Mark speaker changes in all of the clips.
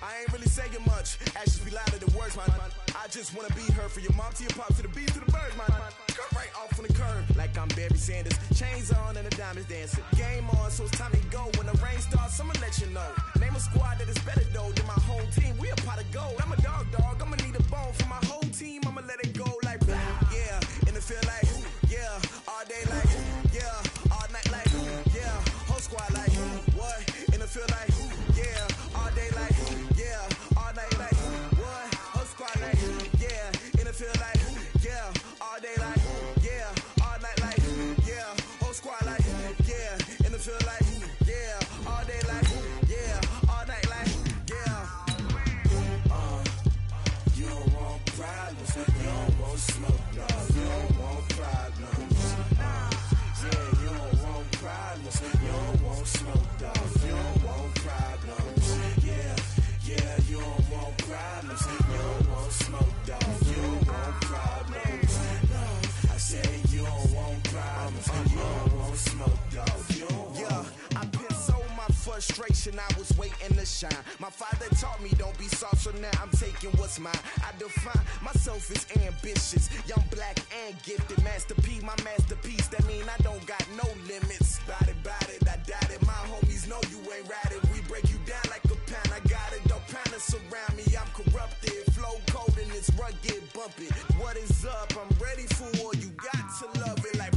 Speaker 1: I ain't really saying much. Actions be louder than words, man. I just wanna be her, for your mom to your pop, to the beat, to the birds, man. Cut right off on the curb, like I'm Barry Sanders. Chains on and the diamonds dancing. Game on, so it's time to go. When the rain starts, I'ma let you know. Name a squad that is better though than my whole team. We a pot of gold. I'm a dog. I'ma need a bone for my whole team. I'ma let it go like yeah. In the field like yeah. All day like yeah. All night like yeah. Whole squad like what? In the field like yeah. All day like yeah. All night like what? Whole squad like yeah. In the field like yeah. All day like yeah. All night like yeah. Whole squad like yeah. In the field like yeah. All day like yeah. All night like yeah. You don't want problems. You don't want smoke, no. You don't want problems. Yeah, you don't want problems. You don't want smoke, dog. You don't want problems. Yeah, you don't want problems. You don't want smoke, dog. You don't want problems. No, I say you don't want problems. You don't want smoke, dog. You don't want. Yeah, I've been so my frustration, I was waiting to shine. My father taught me don't be soft, so now I'm taking what's mine. I define myself as ambitious, young, black, and gifted. Master P, my masterpiece. That mean I don't got no limits. Bout it, I doubt it. My homies know you ain't ratted. We break you down like a pound. I got it, don't panic surround me. I'm corrupted, flow cold and it's rugged, bumpy. What is up? I'm ready for war. You got to love it like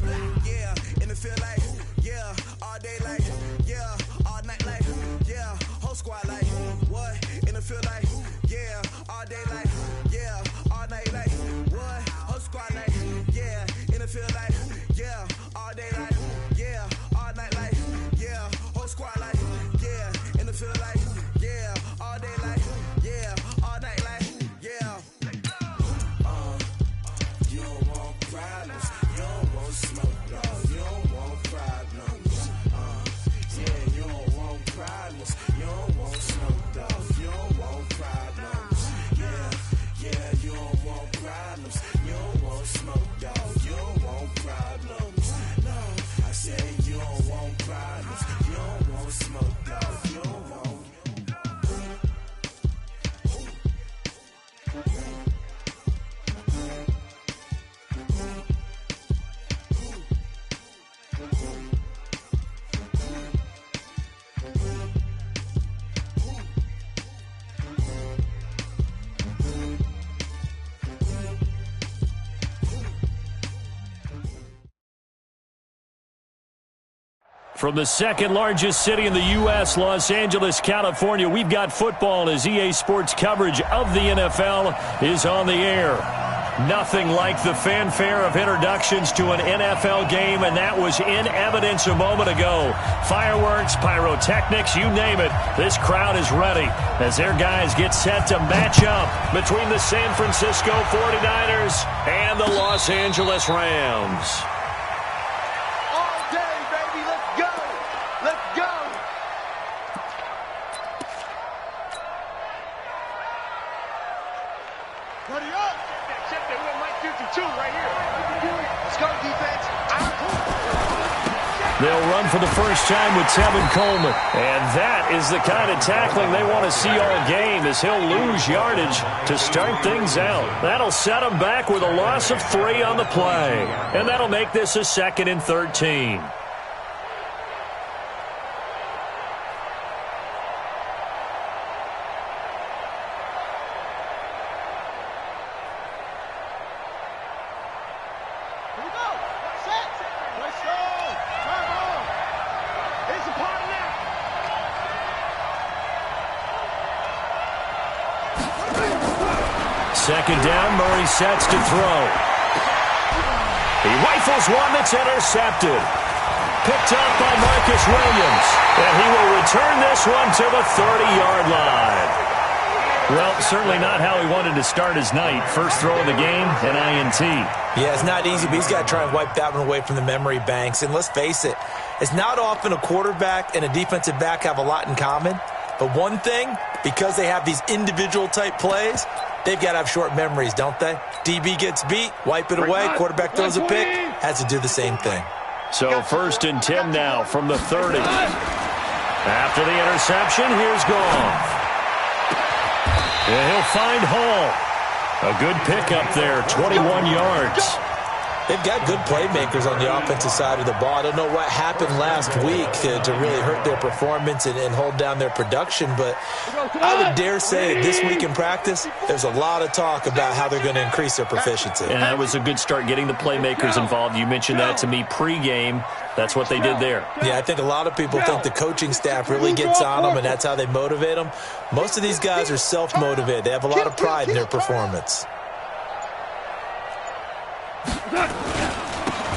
Speaker 1: yeah. In the field like yeah. All day like yeah. All night like yeah. Whole squad like what? In the field like yeah. All day like yeah. All night like what? Whole squad like yeah. In the field like yeah. All day like yeah. All night like yeah. Whole squad like yeah. In the field like yeah. All day like yeah. All night like yeah. You don't want problems. You don't want smoke, dog. You don't want problems. Yeah, you don't want problems. You don't want smoke, dog. You don't want problems. Yeah, you don't want problems. You don't want smoke, dog. You don't want problems. No, I say you don't want problems. You don't want smoke, dog. You don't want.
Speaker 2: From the second largest city in the U.S., Los Angeles, California, we've got football as EA Sports coverage of the NFL is on the air. Nothing like the fanfare of introductions to an NFL game, and that was in evidence a moment ago. Fireworks, pyrotechnics, you name it. This crowd is ready as their guys get set to match up between the San Francisco 49ers and the Los Angeles Rams. They'll run for the first time with Tevin Coleman. And that is the kind of tackling they want to see all game, as he'll lose yardage to start things out. That'll set him back with a loss of 3 on the play. And that'll make this a 2nd and 13. Second down, Murray sets to throw. He rifles one that's intercepted. Picked up by Marcus Williams. And he will return this one to the 30-yard line. Well, certainly not how he wanted to start his night. First throw of the game, an INT.
Speaker 3: Yeah, it's not easy, but he's got to try and wipe that one away from the memory banks. And let's face it, it's not often a quarterback and a defensive back have a lot in common. But one thing, because they have these individual-type plays, they've got to have short memories, don't they? DB gets beat, wipe it away, quarterback throws a pick, has to do the same thing.
Speaker 2: So 1st and 10 now from the 30. After the interception, here's Goff. And he'll find Hall. A good pickup there, 21 yards.
Speaker 3: They've got good playmakers on the offensive side of the ball. I don't know what happened last week to really hurt their performance and hold down their production, but I would dare say this week in practice, there's a lot of talk about how they're going to increase their proficiency.
Speaker 2: And that was a good start getting the playmakers involved. You mentioned that to me pregame. That's what they did there.
Speaker 3: Yeah, I think a lot of people think the coaching staff really gets on them, and that's how they motivate them. Most of these guys are self-motivated. They have a lot of pride in their performance.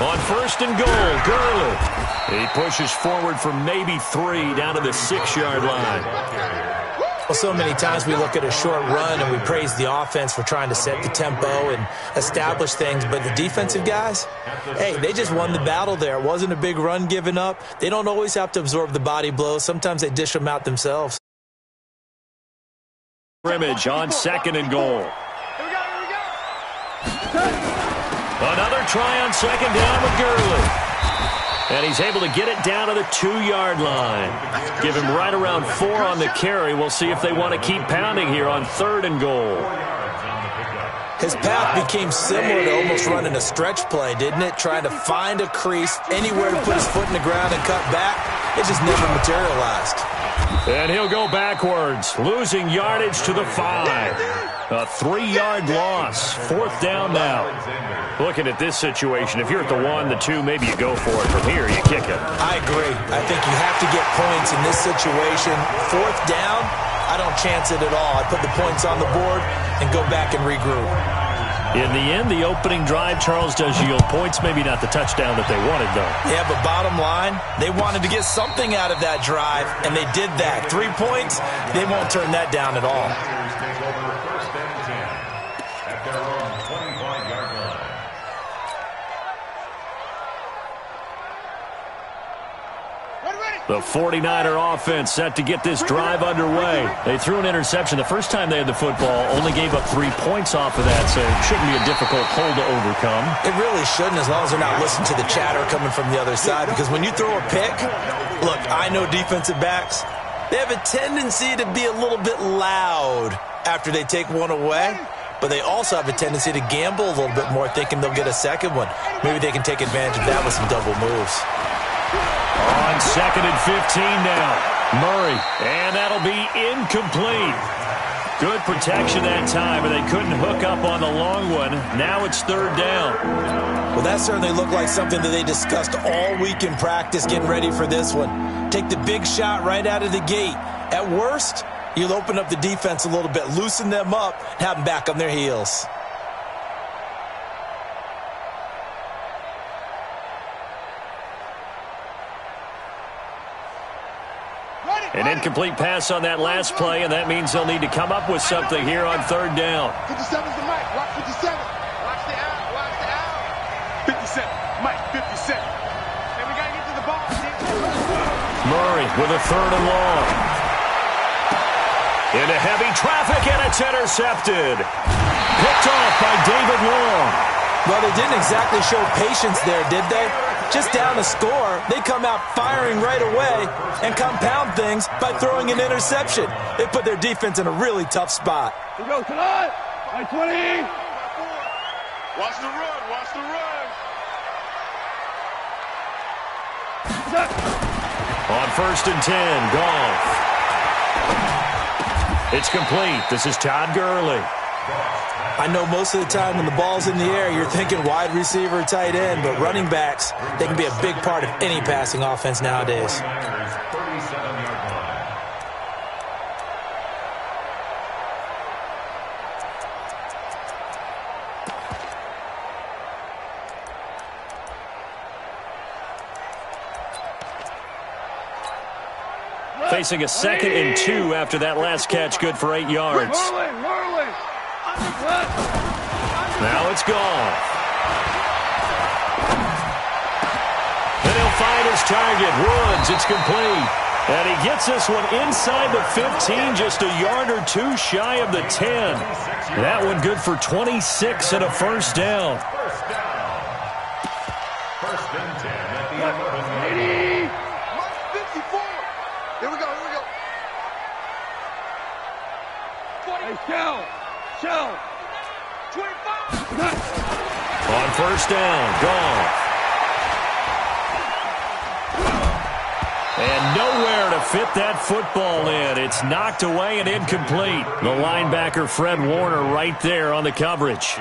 Speaker 2: On first and goal, Gurley. He pushes forward for maybe 3 down to the 6-yard line.
Speaker 3: Well, so many times we look at a short run and we praise the offense for trying to set the tempo and establish things, but the defensive guys, hey, they just won the battle there. It wasn't a big run given up. They don't always have to absorb the body blows. Sometimes they dish them out themselves.
Speaker 2: Scrimmage on second and goal. Another try on second down with Gurley. And he's able to get it down to the 2-yard line. Give him right around 4 on the carry. We'll see if they want to keep pounding here on third and goal.
Speaker 3: His path became similar to almost running a stretch play, didn't it? Trying to find a crease, anywhere to put his foot in the ground and cut back. It just never materialized.
Speaker 2: And he'll go backwards, losing yardage to the 5. A 3-yard loss. 4th down now. Looking at this situation, if you're at the 1, the 2, maybe you go for it. From here, you kick it.
Speaker 3: I agree. I think you have to get points in this situation. 4th down, I don't chance it at all. I put the points on the board and go back and regroup.
Speaker 2: In the end, the opening drive, Charles, does yield points. Maybe not the touchdown that they wanted, though.
Speaker 3: Yeah, but bottom line, they wanted to get something out of that drive, and they did that. 3 points, they won't turn that down at all.
Speaker 2: The 49er offense set to get this drive underway. They threw an interception the first time they had the football, only gave up 3 points off of that, so it shouldn't be a difficult hole to overcome.
Speaker 3: It really shouldn't, as long as they're not listening to the chatter coming from the other side, because when you throw a pick, look, I know defensive backs, they have a tendency to be a little bit loud after they take one away, but they also have a tendency to gamble a little bit more, thinking they'll get a second one. Maybe they can take advantage of that with some double moves.
Speaker 2: On second and 15 now. Murray, and that'll be incomplete. Good protection that time, but they couldn't hook up on the long one. Now it's 3rd down.
Speaker 3: Well, that certainly looked like something that they discussed all week in practice, getting ready for this one. Take the big shot right out of the gate. At worst, you'll open up the defense a little bit, loosen them up, and have them back on their heels.
Speaker 2: An incomplete pass on that last play, and that means they'll need to come up with something here on 3rd down.
Speaker 4: 57's the mic. Watch 57. Watch the out. Watch the out. 57. Mike, 57. And we got to get to the ball.
Speaker 2: Murray with a 3rd and long. Into heavy traffic, and it's intercepted. Picked off by David Long.
Speaker 3: Well, they didn't exactly show patience there, did they? Just down a score, they come out firing right away and compound things by throwing an interception. They put their defense in a really tough spot.
Speaker 4: We go tonight. 20. Watch the run. Watch the run.
Speaker 2: On 1st and 10, Goff. It's complete. This is Todd Gurley.
Speaker 3: I know most of the time when the ball's in the air, you're thinking wide receiver, tight end, but running backs, they can be a big part of any passing offense nowadays.
Speaker 2: Facing a 2nd and 2 after that last catch, good for 8 yards. Now it's gone. And he'll find his target. Woods, it's complete. And he gets this one inside the 15, just a yard or 2 shy of the 10. That one good for 26 and a 1st down.
Speaker 4: First and 10 at the 11. 54. Here we go. Hey, Shell. 25.
Speaker 2: On first down, Goff. And nowhere to fit that football in. It's knocked away and incomplete. The linebacker, Fred Warner, right there on the coverage.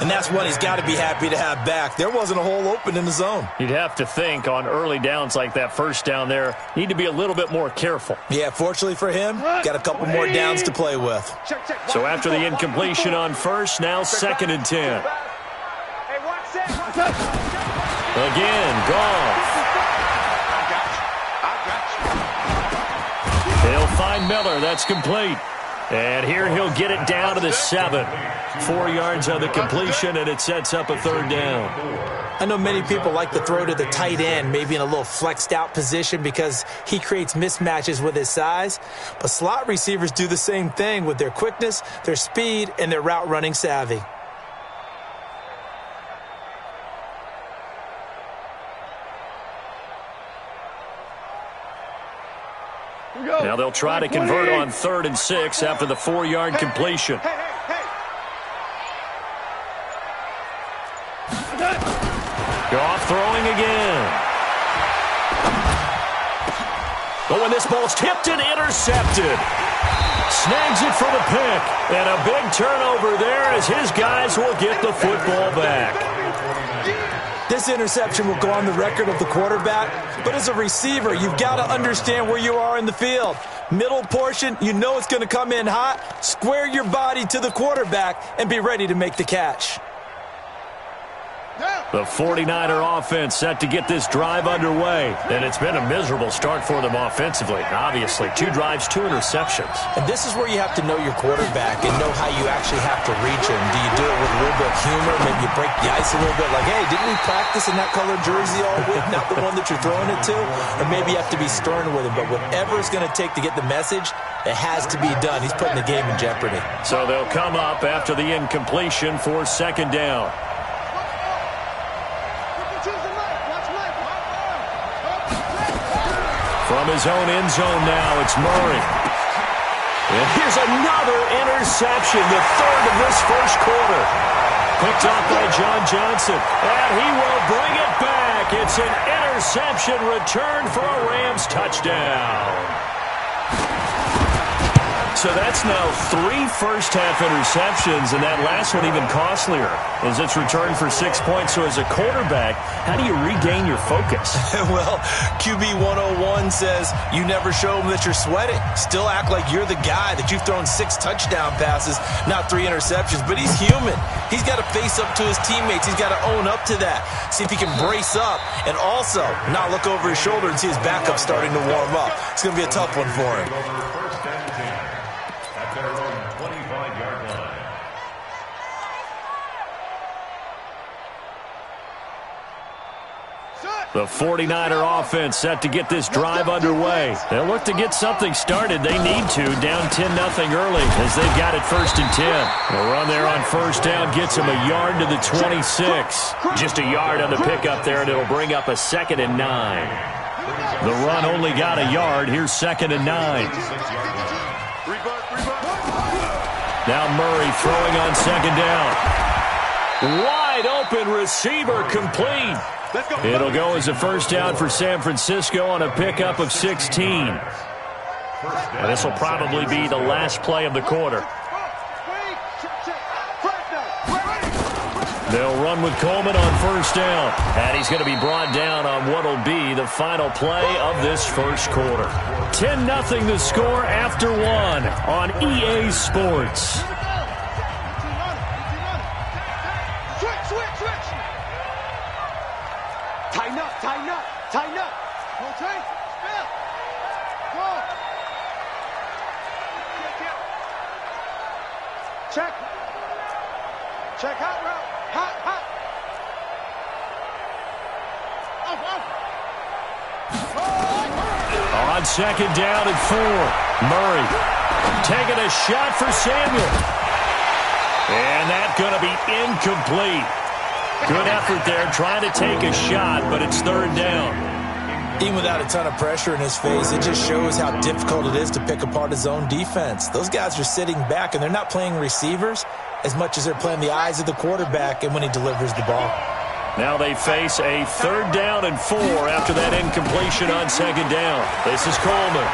Speaker 3: And that's one he's got to be happy to have back. There wasn't a hole open in the zone.
Speaker 2: You'd have to think on early downs like that first down there, need to be a little bit more careful.
Speaker 3: Yeah, fortunately for him, got a couple more downs to play with.
Speaker 2: So after the incompletion on first, now 2nd and 10. Again, Goff. He'll find Miller. That's complete. And here he'll get it down to the 7. 4 yards on the completion, and it sets up a 3rd down.
Speaker 3: I know many people like to throw to the tight end, maybe in a little flexed out position because he creates mismatches with his size. But slot receivers do the same thing with their quickness, their speed, and their route running savvy.
Speaker 2: Now they'll try to convert on 3rd and 6 after the 4-yard completion. Goff throwing again. But when this ball's tipped and intercepted, snags it for the pick. And a big turnover there as his guys will get the football back.
Speaker 3: This interception will go on the record of the quarterback, but as a receiver, you've got to understand where you are in the field. Middle portion, you know it's going to come in hot. Square your body to the quarterback and be ready to make the catch.
Speaker 2: The 49er offense set to get this drive underway, and it's been a miserable start for them offensively. Obviously, 2 drives, 2 interceptions.
Speaker 3: And this is where you have to know your quarterback and know how you actually have to reach him. Do you do it with a little bit of humor? Maybe you break the ice a little bit like, hey, didn't we practice in that color jersey all week? Not the one that you're throwing it to? Or maybe you have to be stern with him. But whatever it's going to take to get the message, it has to be done. He's putting the game in jeopardy.
Speaker 2: So they'll come up after the incompletion for 2nd down. From his own end zone now, it's Murray. And here's another interception, the 3rd of this first quarter. Picked off by John Johnson, and he will bring it back. It's an interception return for a Rams touchdown. So that's now 3 first-half interceptions, and that last one even costlier as it's returned for 6 points. So as a quarterback, how do you regain your focus?
Speaker 3: Well, QB 101 says you never show them that you're sweating. Still act like you're the guy, that you've thrown 6 touchdown passes, not 3 interceptions. But he's human. He's got to face up to his teammates. He's got to own up to that. See if he can brace up and also not look over his shoulder and see his backup starting to warm up. It's going to be a tough one for him.
Speaker 2: The 49er offense set to get this drive underway. They'll look to get something started. They need to, down 10-0 early as they've got it 1st and 10. The run there on first down gets them a yard to the 26. Just a yard on the pickup there, and it'll bring up a 2nd and 9. The run only got a yard. Here's 2nd and 9. Now Murray throwing on 2nd down. Wide open receiver complete. It'll go as a first down for San Francisco on a pickup of 16. And this will probably be the last play of the quarter. They'll run with Coleman on first down. And he's going to be brought down on what will be the final play of this first quarter. 10-0 the score after 1 on EA Sports.
Speaker 4: Tighten up. Rotate. Spell. Go. Check. Check hot route. Hot.
Speaker 2: On 2nd down and 4. Murray taking a shot for Samuel. And that's going to be incomplete. Good effort there trying to take a shot, but it's 3rd down.
Speaker 3: Even without a ton of pressure in his face, it just shows how difficult it is to pick apart his own defense. Those guys are sitting back, and they're not playing receivers as much as they're playing the eyes of the quarterback and when he delivers the ball.
Speaker 2: Now they face a 3rd down and 4 after that incompletion on 2nd down. This is Coleman.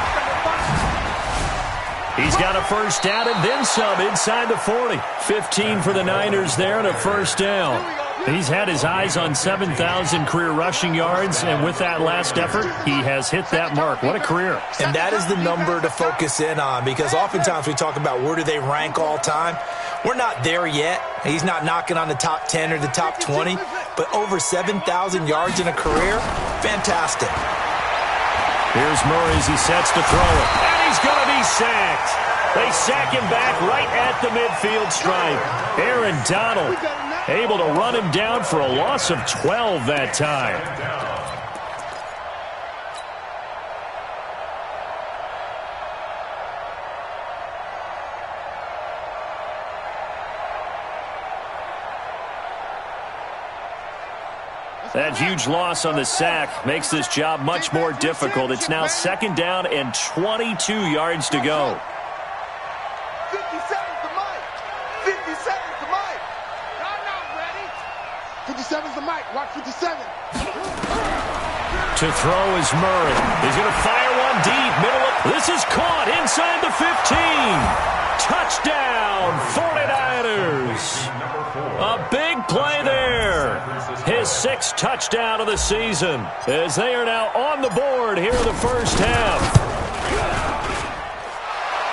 Speaker 2: He's got a 1st down and then some inside the 40. 15 for the Niners there and a 1st down. He's had his eyes on 7,000 career rushing yards, and with that last effort, he has hit that mark. What a career.
Speaker 3: And that is the number to focus in on, because oftentimes we talk about where do they rank all time. We're not there yet. He's not knocking on the top 10 or the top 20, but over 7,000 yards in a career, fantastic.
Speaker 2: Here's Murray as he sets to throw it, and he's going to be sacked. They sack him back right at the midfield stripe. Aaron Donald able to run him down for a loss of 12 that time. That huge loss on the sack makes this job much more difficult. It's now 2nd down and 22 yards to go.
Speaker 4: 50 seconds to Mike. 50 seconds to Mike. I'm not ready. 57's the Mike. Watch 57.
Speaker 2: To throw is Murray. He's going to fire one deep. This is caught inside the 15. Touchdown, 49ers. A big play there. His 6th touchdown of the season as they are now on the board here in the 1st half.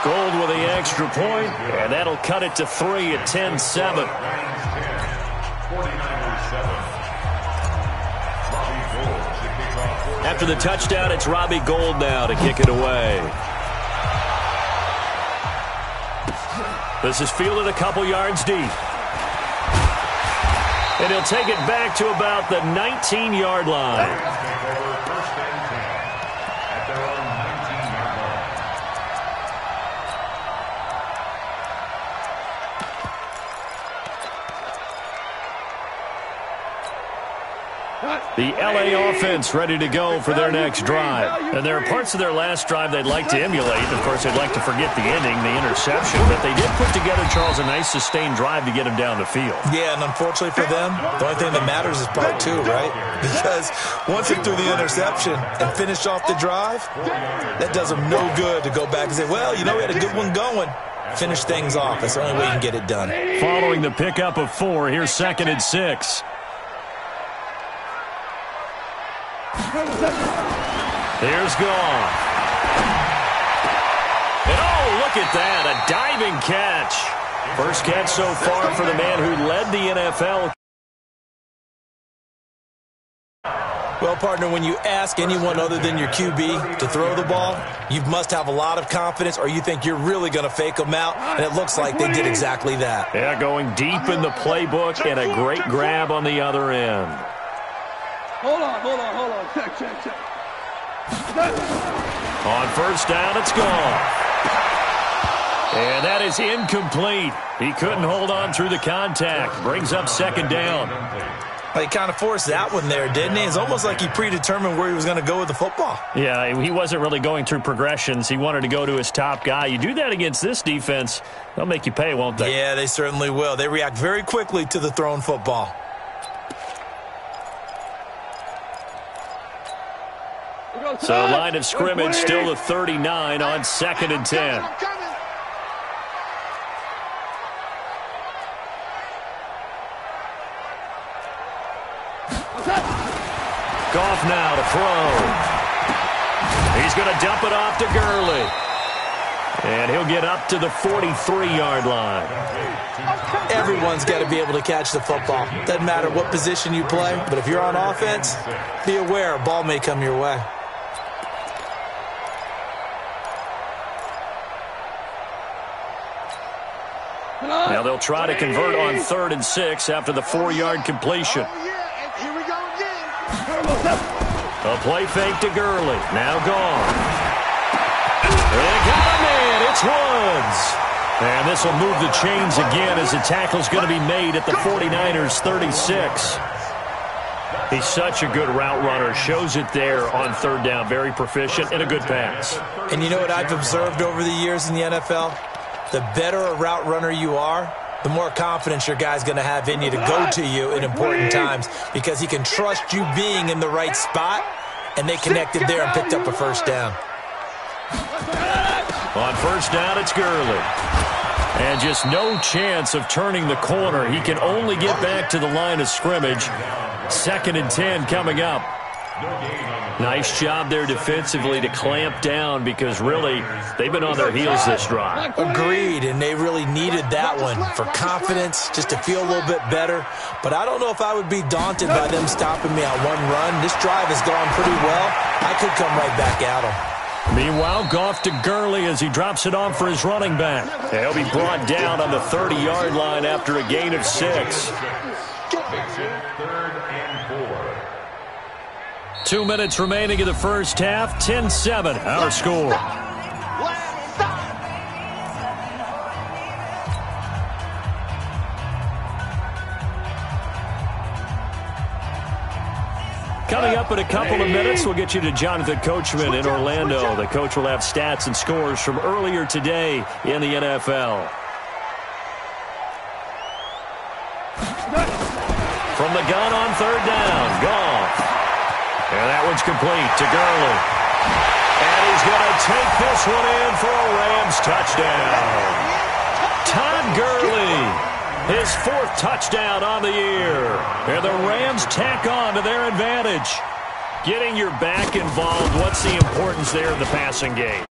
Speaker 2: Gold with the extra point, and that'll cut it to 3 at 10-7. After the touchdown, it's Robbie Gould now to kick it away. This is fielded a couple yards deep. And he'll take it back to about the 19-yard line. The LA offense ready to go for their next drive. And there are parts of their last drive they'd like to emulate. Of course, they'd like to forget the ending, the interception. But they did put together, Charles, a nice sustained drive to get him down the field.
Speaker 3: Yeah, and unfortunately for them, the only thing that matters is part 2, right? Because once they threw the interception and finished off the drive, that does them no good to go back and say, well, you know, we had a good one going. Finish things off. That's the only way you can get it done.
Speaker 2: Following the pickup of 4, here's 2nd and 6. Here's Goff. And oh, look at that, a diving catch. First catch so far for the man who led the NFL.
Speaker 3: Well, partner, when you ask anyone other than your QB to throw the ball, you must have a lot of confidence, or you think you're really going to fake them out, and it looks like they did exactly that.
Speaker 2: Yeah, going deep in the playbook and a great grab on the other end.
Speaker 4: Hold on. Check.
Speaker 2: On 1st down, it's gone. And that is incomplete. He couldn't hold on through the contact. Brings up 2nd down.
Speaker 3: He kind of forced that one there, didn't he? It's almost like he predetermined where he was going to go with the football.
Speaker 2: Yeah, he wasn't really going through progressions. He wanted to go to his top guy. You do that against this defense, they'll make you pay, won't they?
Speaker 3: Yeah, they certainly will. They react very quickly to the thrown football.
Speaker 2: So line of scrimmage still the 39 on 2nd and 10. Goff now to throw. He's going to dump it off to Gurley. And he'll get up to the 43-yard line.
Speaker 3: Everyone's got to be able to catch the football. Doesn't matter what position you play, but if you're on offense, be aware a ball may come your way.
Speaker 2: Now they'll try to convert on 3rd and 6 after the 4-yard completion.
Speaker 4: Here we go again.
Speaker 2: A play fake to Gurley. Now gone. They got him in. It's Woods. And this will move the chains again as the tackle's going to be made at the 49ers' 36. He's such a good route runner. Shows it there on third down. Very proficient and a good pass.
Speaker 3: And you know what I've observed over the years in the NFL? The better a route runner you are, the more confidence your guy's going to have in you to go to you in important times because he can trust you being in the right spot, and they connected there and picked up a first down.
Speaker 2: On first down, it's Gurley. And just no chance of turning the corner. He can only get back to the line of scrimmage. 2nd and 10 coming up. Nice job there defensively to clamp down because really they've been on their heels this drive.
Speaker 3: Agreed, and they really needed that one for confidence, just to feel a little bit better. But I don't know if I would be daunted by them stopping me on one run. This drive has gone pretty well. I could come right back at them.
Speaker 2: Meanwhile, Goff to Gurley as he drops it off for his running back. He'll be brought down on the 30-yard line after a gain of 6. 2 minutes remaining in the first half. 10-7, our score. Coming up in a couple of minutes, we'll get you to Jonathan Coachman in Orlando. The coach will have stats and scores from earlier today in the NFL. From the gun on third down, Goff. And that one's complete to Gurley. And he's going to take this one in for a Rams touchdown. Todd Gurley. His 4th touchdown on the year. And the Rams tack on to their advantage. Getting your back involved, what's the importance there in the passing game?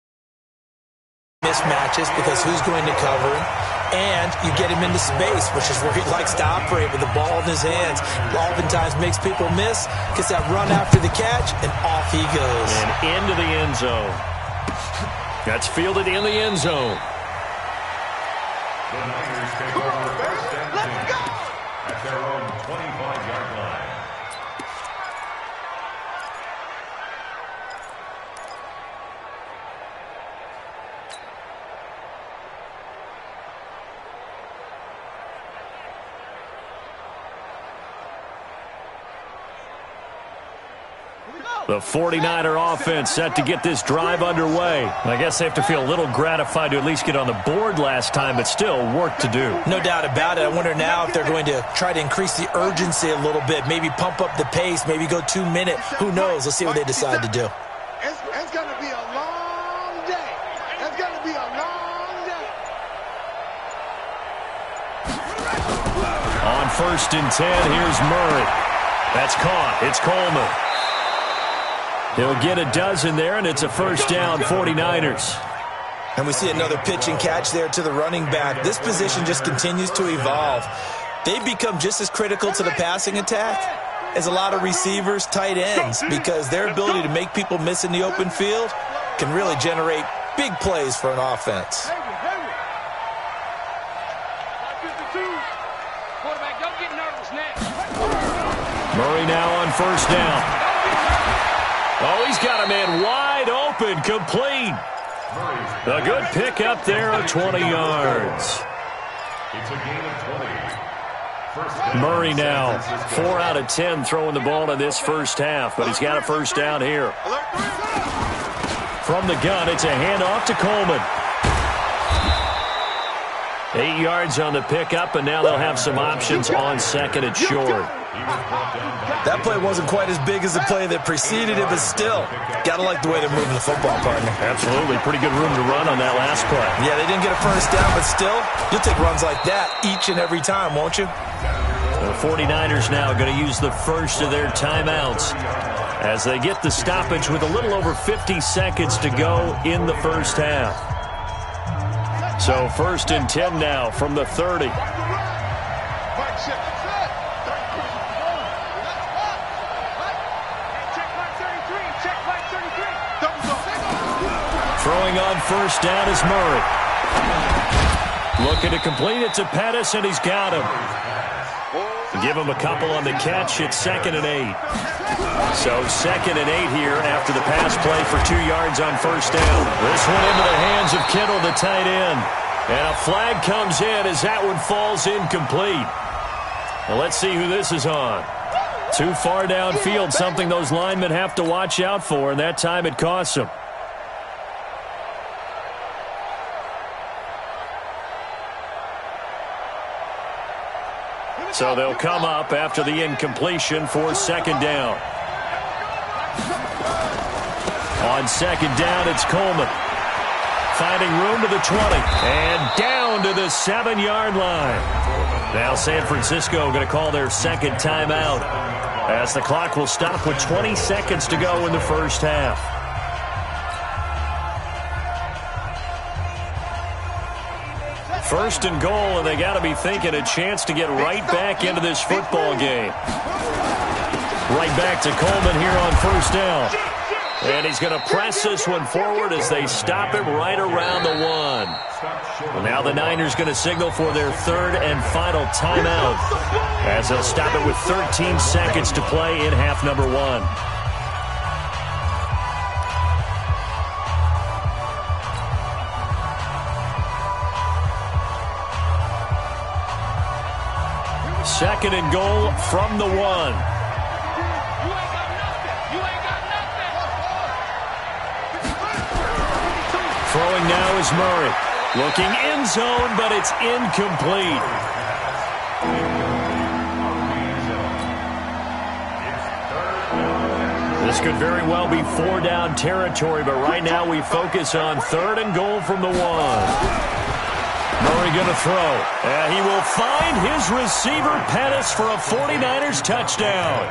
Speaker 3: Mismatches because who's going to cover him? And you get him into space, which is where he likes to operate with the ball in his hands. Oftentimes makes people miss, gets that run after the catch, and off he goes.
Speaker 2: And into the end zone. That's fielded in the end zone.
Speaker 4: The Niners take over first and 10 at their own 25-yard line.
Speaker 2: The 49er offense set to get this drive underway. I guess they have to feel a little gratified to at least get on the board last time, but still work to do.
Speaker 3: No doubt about it. I wonder now if they're going to try to increase the urgency a little bit, maybe pump up the pace, maybe go 2 minute. Who knows? Let's see what they decide to do.
Speaker 4: It's going to be a long day. It's going to be a long day.
Speaker 2: On 1st and 10, here's Murray. That's caught. It's Coleman. He'll get a dozen there, and it's a first down, 49ers.
Speaker 3: And we see another pitch and catch there to the running back. This position just continues to evolve. They become just as critical to the passing attack as a lot of receivers, tight ends, because their ability to make people miss in the open field can really generate big plays for an offense.
Speaker 2: Murray now on first down. Oh, he's got a man wide open, complete. A good pickup there of 20 yards.
Speaker 4: It's a gain of 20.
Speaker 2: Murray now 4 out of 10 throwing the ball in this first half, but he's got a first down here. From the gun, it's a handoff to Coleman. 8 yards on the pickup, and now they'll have some options on 2nd and short.
Speaker 3: That play wasn't quite as big as the play that preceded it, but still, got to like the way they're moving the football, partner.
Speaker 2: Absolutely. Pretty good room to run on that last play.
Speaker 3: Yeah, they didn't get a first down, but still, you'll take runs like that each and every time, won't you?
Speaker 2: The 49ers now going to use the first of their timeouts as they get the stoppage with a little over 50 seconds to go in the first half. So 1st and 10 now from the 30. Throwing on first down is Murray. Looking to complete it to Pettis, and he's got him. Give him a couple on the catch. It's 2nd and 8. So 2nd and 8 here after the pass play for 2 yards on first down. This one into the hands of Kittle, the tight end. And a flag comes in as that one falls incomplete. Well, let's see who this is on. Too far downfield, something those linemen have to watch out for, and that time it costs them. So they'll come up after the incompletion for second down. On second down, it's Coleman. Finding room to the 20. And down to the 7-yard line. Now San Francisco going to call their second timeout, as the clock will stop with 20 seconds to go in the first half. First and goal, and they got to be thinking a chance to get right back into this football game. Right back to Coleman here on first down. And he's going to press this one forward as they stop him right around the 1. Well, now the Niners going to signal for their third and final timeout, as they'll stop it with 13 seconds to play in half number 1. Second and goal from the 1. Throwing now is Murray. Looking end zone, but it's incomplete. This could very well be 4-down territory, but right now we focus on third and goal from the 1. Murray going to throw. And he will find his receiver, Pettis, for a 49ers touchdown.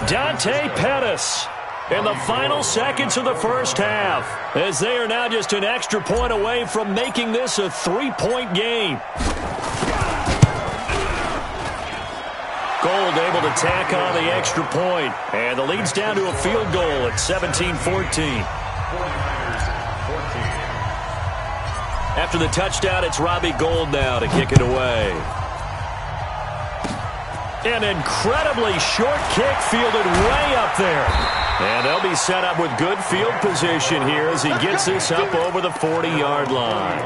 Speaker 2: Dante Pettis in the final seconds of the first half, as they are now just an extra point away from making this a 3-point game. Gold able to tack on the extra point, and the lead's down to a field goal at 17-14. After the touchdown, it's Robbie Gould now to kick it away. An incredibly short kick fielded way up there. And they'll be set up with good field position here as he gets this up over the 40-yard line.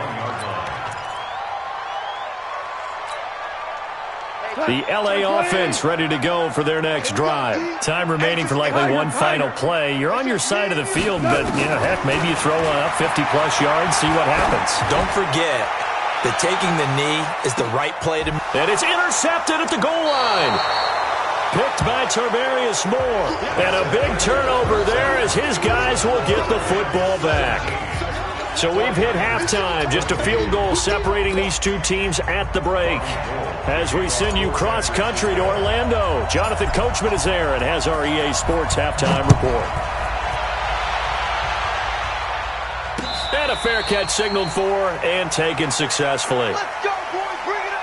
Speaker 2: The LA offense ready to go for their next drive. Time remaining for likely one final play. You're on your side of the field, but, heck, maybe you throw one up 50-plus yards, see what happens.
Speaker 3: Don't forget that taking the knee is the right play to make.
Speaker 2: And it's intercepted at the goal line. Picked by Tarvarius Moore. And a big turnover there as his guys will get the football back. So we've hit halftime. Just a field goal separating these two teams at the break. As we send you cross-country to Orlando, Jonathan Coachman is there and has our EA Sports halftime report. And a fair catch signaled for and taken successfully.
Speaker 4: Let's go, boys. Bring it up.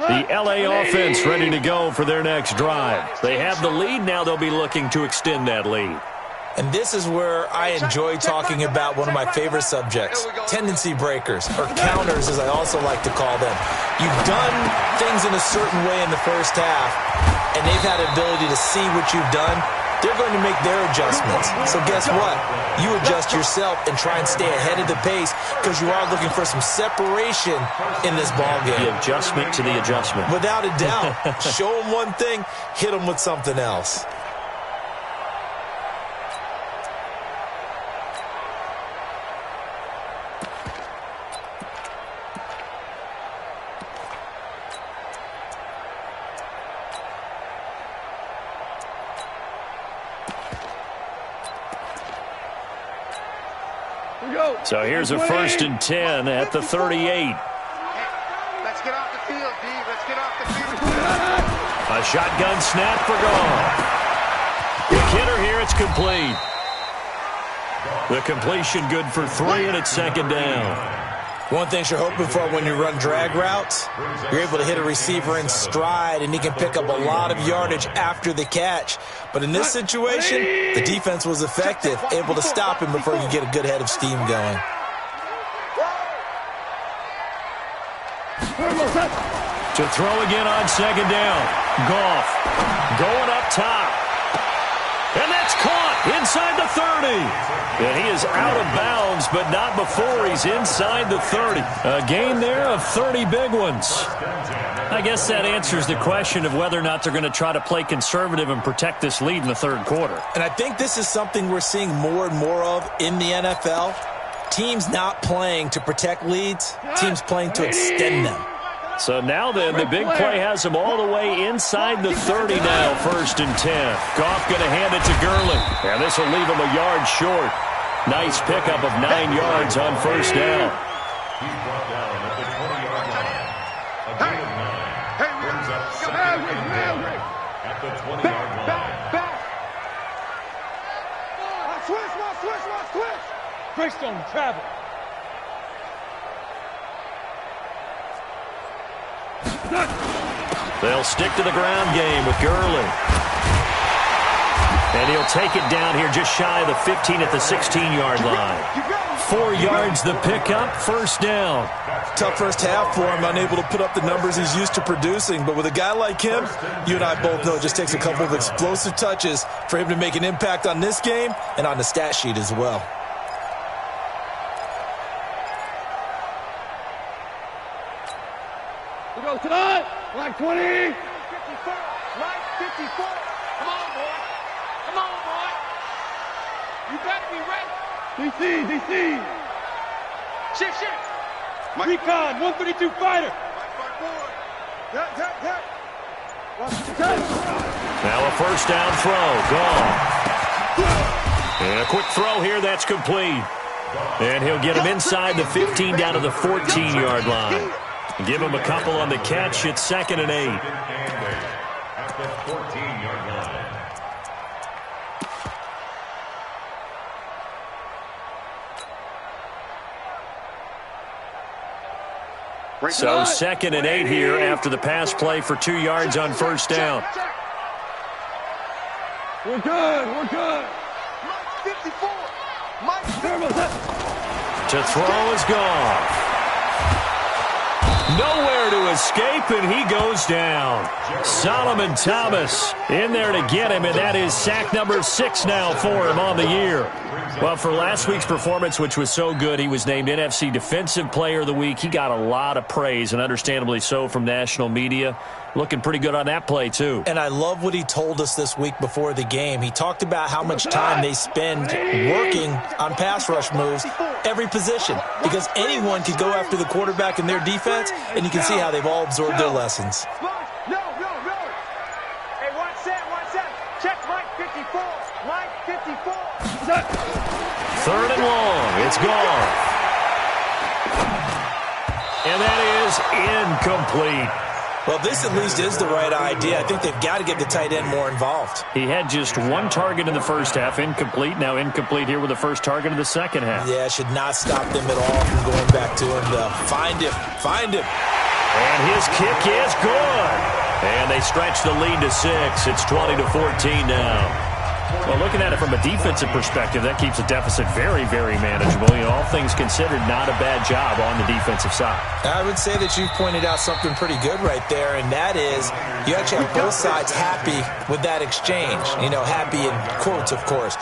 Speaker 2: The LA offense ready to go for their next drive. They have the lead. Now they'll be looking to extend that lead.
Speaker 3: And this is where I enjoy talking about one of my favorite subjects, tendency breakers, or counters as I also like to call them. You've done things in a certain way in the first half, and they've had the ability to see what you've done. They're going to make their adjustments. So guess what? You adjust yourself and try and stay ahead of the pace because you are looking for some separation in this ballgame.
Speaker 2: The adjustment to the adjustment.
Speaker 3: Without a doubt. Show them one thing, hit them with something else.
Speaker 2: So here's a 1st and 10 at the 38.
Speaker 4: Let's get off the field, D. Let's get off the field.
Speaker 2: A shotgun snap for Goff. The hitter here, it's complete. The completion good for 3, and it's second down.
Speaker 3: One thing you're hoping for when you run drag routes, you're able to hit a receiver in stride, and he can pick up a lot of yardage after the catch. But in this situation, the defense was effective, able to stop him before he could get a good head of steam going.
Speaker 2: To throw again on second down. Goff going up top. And that's caught inside the 30. And he is out of bounds, but not before he's inside the 30. A gain there of 30 big ones. I guess that answers the question of whether or not they're going to try to play conservative and protect this lead in the third quarter.
Speaker 3: And I think this is something we're seeing more and more of in the NFL. Teams not playing to protect leads, teams playing to extend them.
Speaker 2: So now then, the big play has him all the way inside the 30 now, 1st and 10. Goff going to hand it to Gurley. And this will leave him a yard short. Nice pickup of 9 yards on 1st down.
Speaker 5: He's brought down at the 20-yard line. A gain of 9. Brings up 2nd and 10 at the 20-yard line.
Speaker 4: Back. Switch.
Speaker 6: Greystone travel.
Speaker 2: They'll stick to the ground game with Gurley. And he'll take it down here just shy of the 15 at the 16-yard line. 4 yards the pickup, 1st down.
Speaker 3: Tough first half for him, unable to put up the numbers he's used to producing. But with a guy like him, you and I both know it just takes a couple of explosive touches for him to make an impact on this game and on the stat sheet as well.
Speaker 6: We go tonight. Like 20.
Speaker 4: 54. Mike 54. Come on, boy. You better be ready.
Speaker 6: DC.
Speaker 4: Shift.
Speaker 6: Recon, 132 fighter.
Speaker 2: Now a 1st down throw. Gone. And a quick throw here. That's complete. And he'll get him inside the 15 down to the 14-yard line. Give him a couple on the catch. It's 2nd and 8.
Speaker 5: At the 14-yard line.
Speaker 2: So 2nd and 8 here after the pass play for 2 yards on 1st down.
Speaker 6: We're good.
Speaker 4: Mike 54.
Speaker 2: To throw is gone. Nowhere to escape, and he goes down. Solomon Thomas in there to get him, and that is sack number 6 now for him on the year. Well, for last week's performance, which was so good, he was named NFC Defensive Player of the Week. He got a lot of praise, and understandably so, from national media. Looking pretty good on that play, too.
Speaker 3: And I love what he told us this week before the game. He talked about how much time they spend working on pass rush moves, every position, because anyone could go after the quarterback in their defense, and you can see how they've all absorbed their lessons.
Speaker 4: No. Hey, watch that. Check Mike 54. Mike 54.
Speaker 2: 3rd and long. It's gone. And that is incomplete.
Speaker 3: Well, this at least is the right idea. I think they've got to get the tight end more involved.
Speaker 2: He had just 1 target in the first half, incomplete. Now incomplete here with the first target of the second half.
Speaker 3: Yeah, should not stop them at all from going back to him, though. Find him.
Speaker 2: And his kick is good. And they stretch the lead to 6. It's 20-14 now. Well, looking at it from a defensive perspective, that keeps the deficit very, very manageable. You know, all things considered, not a bad job on the defensive side.
Speaker 3: I would say that you've pointed out something pretty good right there, and that is you actually have both sides happy with that exchange. You know, happy in quotes, of course.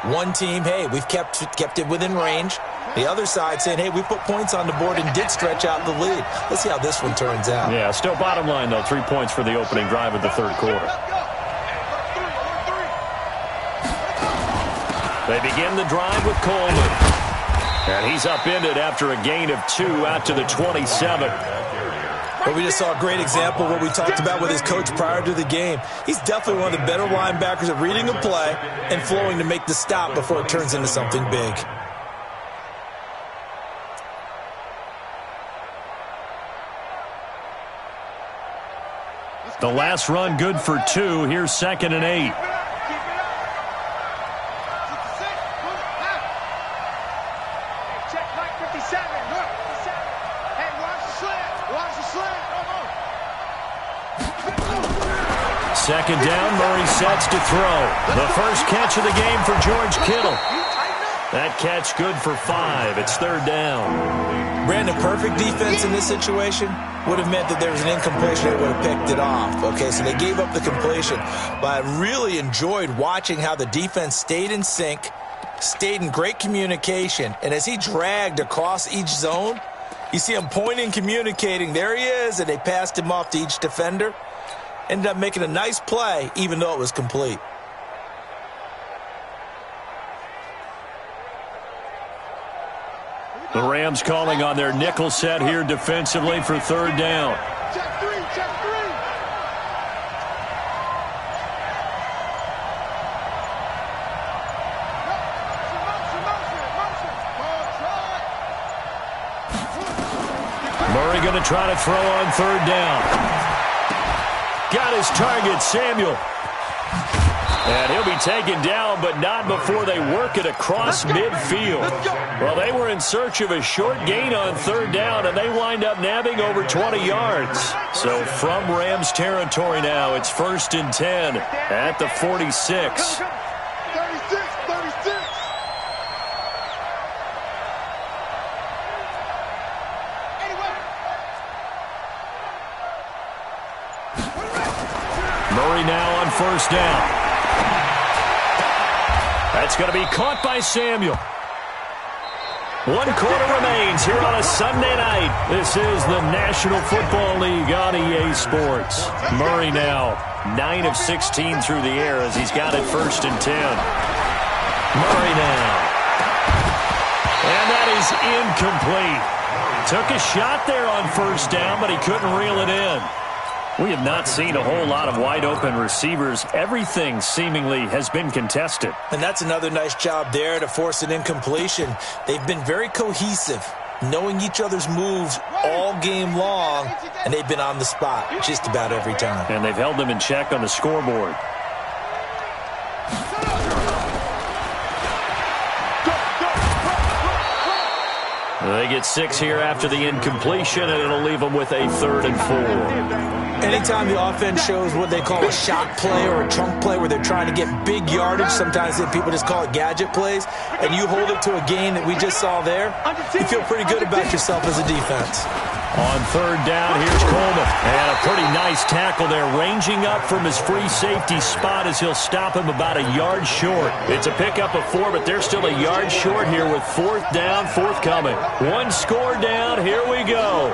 Speaker 3: One team, hey, we've kept it within range. The other side saying, hey, we put points on the board and did stretch out the lead. Let's see how this one turns out.
Speaker 2: Yeah, still bottom line, though, 3 points for the opening drive of the third quarter. They begin the drive with Coleman. And he's upended after a gain of 2 out to the 27.
Speaker 3: But we just saw a great example of what we talked about with his coach prior to the game. He's definitely one of the better linebackers at reading a play and flowing to make the stop before it turns into something big.
Speaker 2: The last run good for 2. Here's 2nd and 8. Second down, Murray sets to throw. The first catch of the game for George Kittle. That catch good for 5. It's 3rd down.
Speaker 3: Brandon, perfect defense in this situation would have meant that there was an incompletion that would have picked it off. Okay, so they gave up the completion. But I really enjoyed watching how the defense stayed in sync, stayed in great communication, and as he dragged across each zone, you see him pointing, communicating. There he is, and they passed him off to each defender. Ended up making a nice play, even though it was complete.
Speaker 2: The Rams calling on their nickel set here defensively for 3rd down.
Speaker 4: Check 3, check 3.
Speaker 2: Murray going to try to throw on 3rd down. Got his target, Samuel. And he'll be taken down, but not before they work it across midfield. Well, they were in search of a short gain on 3rd down, and they wind up nabbing over 20 yards. So from Rams territory now, it's 1st and 10 at the 46.
Speaker 4: 36.
Speaker 2: Murray now on 1st down. That's going to be caught by Samuel. 1 quarter remains here on a Sunday night. This is the National Football League on EA Sports. Murray now 9 of 16 through the air as he's got it 1st and 10. Murray now. And that is incomplete. Took a shot there on 1st down, but he couldn't reel it in. We have not seen a whole lot of wide-open receivers. Everything seemingly has been contested.
Speaker 3: And that's another nice job there to force an incompletion. They've been very cohesive, knowing each other's moves all game long, and they've been on the spot just about every time.
Speaker 2: And they've held them in check on the scoreboard. They get 6 here after the incompletion, and it'll leave them with a 3rd and 4.
Speaker 3: Anytime the offense shows what they call a shot play or a chunk play where they're trying to get big yardage, sometimes people just call it gadget plays, and you hold it to a gain that we just saw there, you feel pretty good about yourself as a defense.
Speaker 2: On 3rd down, here's Coleman. And a pretty nice tackle there, ranging up from his free safety spot as he'll stop him about a yard short. It's a pickup of 4, but they're still a yard short here with 4th down forthcoming. 1 score down, here we go.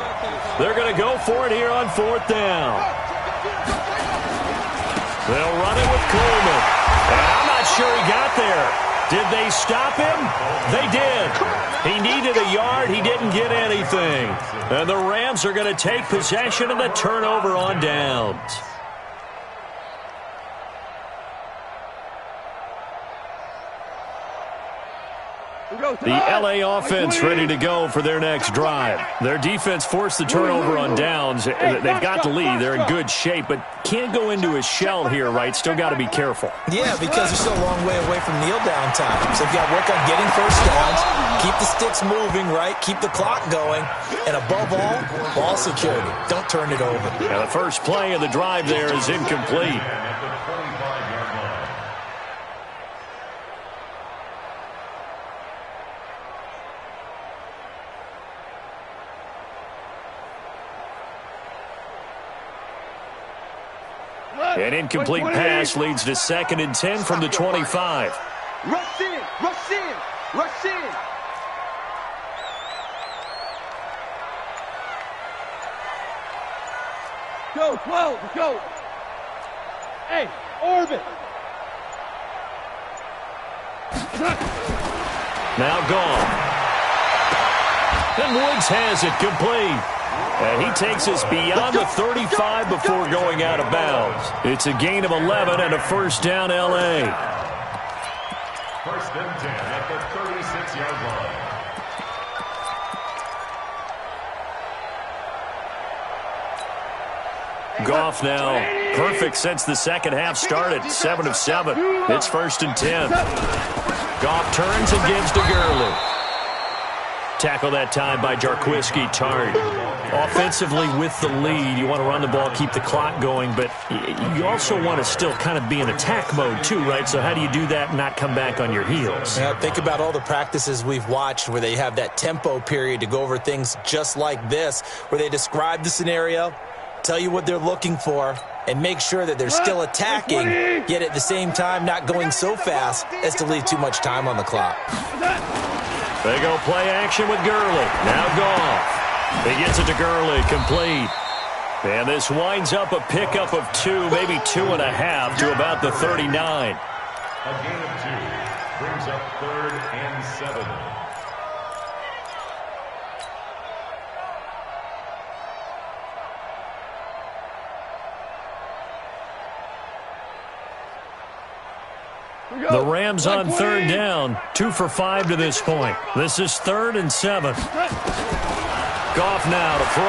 Speaker 2: They're going to go for it here on 4th down. They'll run it with Coleman. And I'm not sure he got there. Did they stop him? They did. He needed a yard. He didn't get anything. And the Rams are going to take possession of the turnover on downs. The LA offense ready to go for their next drive. Their defense forced the turnover on downs. They've got the lead. They're in good shape, but can't go into a shell here, right? Still got to be careful.
Speaker 3: Yeah, because they're still a long way away from kneel down time. So they've got to work on getting 1st downs, keep the sticks moving, right? Keep the clock going, and above all, ball security. Don't turn it over.
Speaker 2: And the first play of the drive there is incomplete. An incomplete pass leads to 2nd and 10 from the 25.
Speaker 4: Rush in, rush in, rush in.
Speaker 6: Go, 12, go. Hey, orbit.
Speaker 2: Now gone. And Woods has it complete. And he takes us beyond the 35 before going out of bounds. It's a gain of 11 and a 1st down, L.A.
Speaker 5: 1st and 10 at the 36-yard line.
Speaker 2: Goff now perfect since the second half started. 7 of 7. It's 1st and 10. Goff turns and gives to Gurley. tackle that time by Jarquiski Tartt. Offensively with the lead, you want to run the ball, keep the clock going, but you also want to still kind of be in attack mode too, right? So how do you do that and not come back on your heels?
Speaker 3: Yeah, think about all the practices we've watched where they have that tempo period to go over things just like this, where they describe the scenario, tell you what they're looking for, and make sure that they're still attacking, yet at the same time not going so fast as to leave too much time on the clock.
Speaker 2: They go play action with Gurley. Now Goff. He gets it to Gurley, complete. And this winds up a pickup of 2, maybe 2.5 to about the 39.
Speaker 5: A gain of 2 brings up 3rd and 7.
Speaker 2: The Rams on 3rd down, 2 for 5 to this point. This is 3rd and 7. Goff now to throw.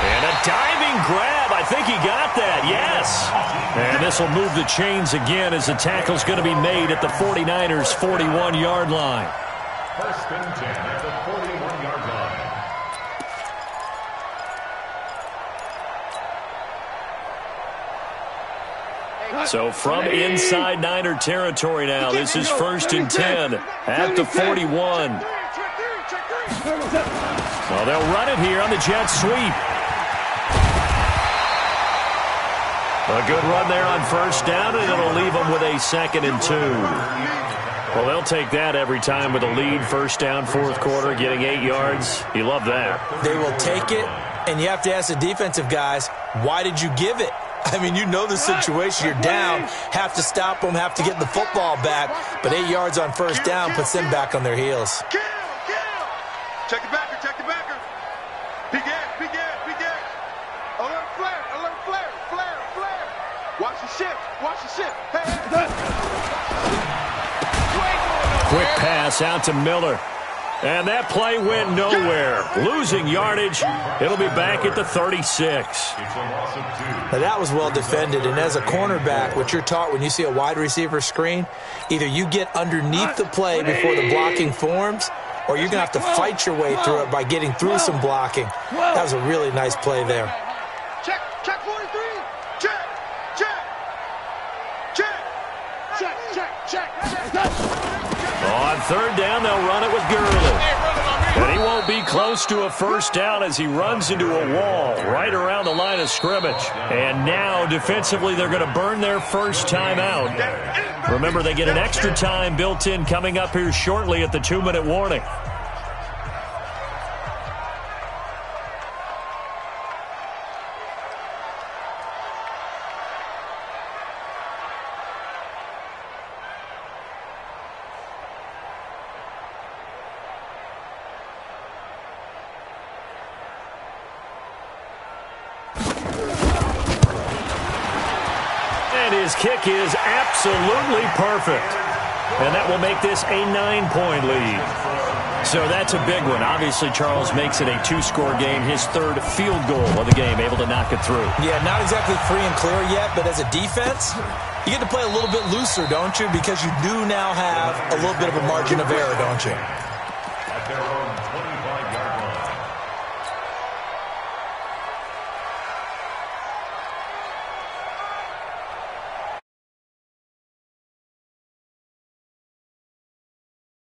Speaker 2: And a diving grab. I think he got that, yes. And this will move the chains again as the tackle's going to be made at the 49ers' 41-yard line.
Speaker 5: 1st and 10 at the 41-yard line.
Speaker 2: So from inside Niner territory now, this is 1st and 10 at the 41. So they'll run it here on the jet sweep. A good run there on 1st down, and it'll leave them with a 2nd and 2. Well, they'll take that every time with a lead. 1st down, 4th quarter, getting 8 yards. You love that.
Speaker 3: They will take it, and you have to ask the defensive guys, why did you give it? I mean, you know the situation. You're down, have to stop them, have to get the football back. But 8 yards on 1st down puts them back on their heels.
Speaker 4: Check the backer, check the backer. Big ass, big ass, big ass. Alert flare, alert flare, flare, flare. Watch the ship, watch the ship. Hey, hey.
Speaker 2: Quick pass out to Miller. And that play went nowhere. Losing yardage. It'll be back at the 36.
Speaker 5: It's a loss of 2.
Speaker 3: Now that was well defended, and as a cornerback, what you're taught when you see a wide receiver screen, either you get underneath the play before the blocking forms, or you're going to have to fight your way through it by getting through some blocking. That was a really nice play there.
Speaker 4: Check, check 43. Check, check, check, check, check, check.
Speaker 2: On 3rd down, they'll run it with Gurley. And he won't be close to a 1st down as he runs into a wall right around the line of scrimmage. And now, defensively, they're going to burn their 1st time out. Remember, they get an extra time built in coming up here shortly at the 2-minute warning. His kick is absolutely perfect. And that will make this a 9-point lead. So that's a big one. Obviously, Charles makes it a 2-score game. His 3rd field goal of the game, able to knock it through.
Speaker 3: Yeah, not exactly free and clear yet, but as a defense, you get to play a little bit looser, don't you? Because you do now have a little bit of a margin of error, don't you?
Speaker 5: At their own